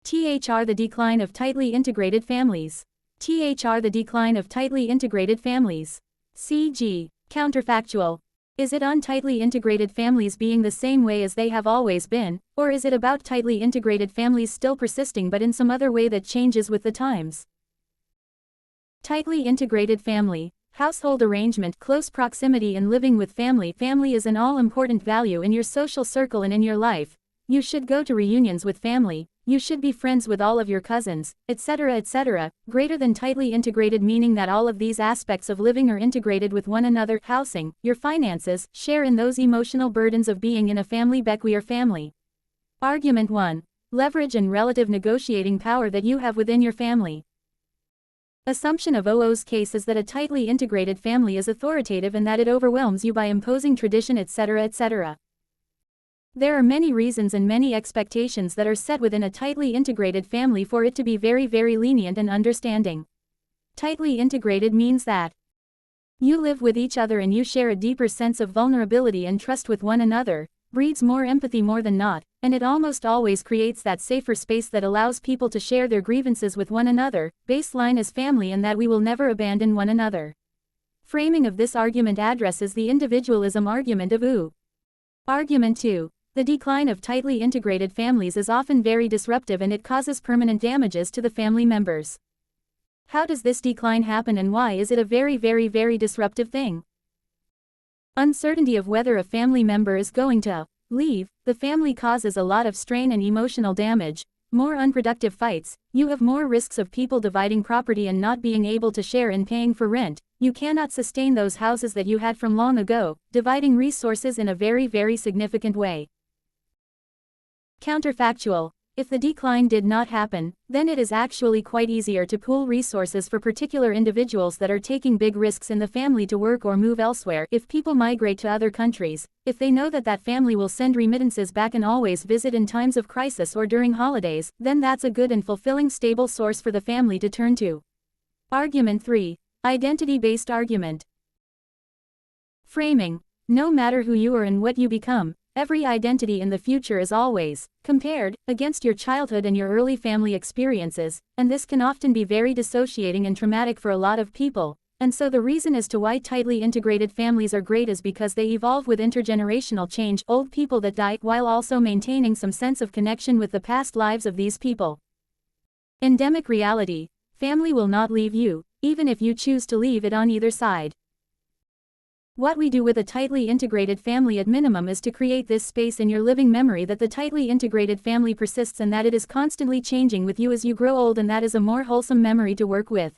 THR The decline of tightly integrated families. THR The decline of tightly integrated families. CG. Counterfactual. Is it on tightly integrated families being the same way as they have always been, or is it about tightly integrated families still persisting but in some other way that changes with the times? Tightly integrated family, household arrangement, close proximity and living with family. Family is an all-important value in your social circle and in your life. You should go to reunions with family, you should be friends with all of your cousins, etc. etc. Greater than tightly integrated meaning that all of these aspects of living are integrated with one another. Housing, your finances, share in those emotional burdens of being in a family. We are family. Argument 1. Leverage and relative negotiating power that you have within your family. Assumption of OO's case is that a tightly integrated family is authoritative and that it overwhelms you by imposing tradition, etc. etc. There are many reasons and many expectations that are set within a tightly integrated family for it to be very, very lenient and understanding. Tightly integrated means that you live with each other and you share a deeper sense of vulnerability and trust with one another, breeds more empathy more than not, and it almost always creates that safer space that allows people to share their grievances with one another. Baseline is family and that we will never abandon one another. Framing of this argument addresses the individualism argument of OO. Argument 2. The decline of tightly integrated families is often very disruptive and it causes permanent damages to the family members. How does this decline happen and why is it a very, very, very disruptive thing? Uncertainty of whether a family member is going to leave the family causes a lot of strain and emotional damage, more unproductive fights, you have more risks of people dividing property and not being able to share in paying for rent, you cannot sustain those houses that you had from long ago, dividing resources in a very, very significant way. Counterfactual. If the decline did not happen, then it is actually quite easier to pool resources for particular individuals that are taking big risks in the family to work or move elsewhere. If people migrate to other countries, if they know that that family will send remittances back and always visit in times of crisis or during holidays, then that's a good and fulfilling stable source for the family to turn to. Argument 3. Identity-based argument. Framing. No matter who you are and what you become, every identity in the future is always compared against your childhood and your early family experiences, and this can often be very dissociating and traumatic for a lot of people. And so the reason as to why tightly integrated families are great is because they evolve with intergenerational change, old people that die, while also maintaining some sense of connection with the past lives of these people. Endemic reality. Family will not leave you, even if you choose to leave it on either side. What we do with a tightly integrated family at minimum is to create this space in your living memory that the tightly integrated family persists and that it is constantly changing with you as you grow old, and that is a more wholesome memory to work with.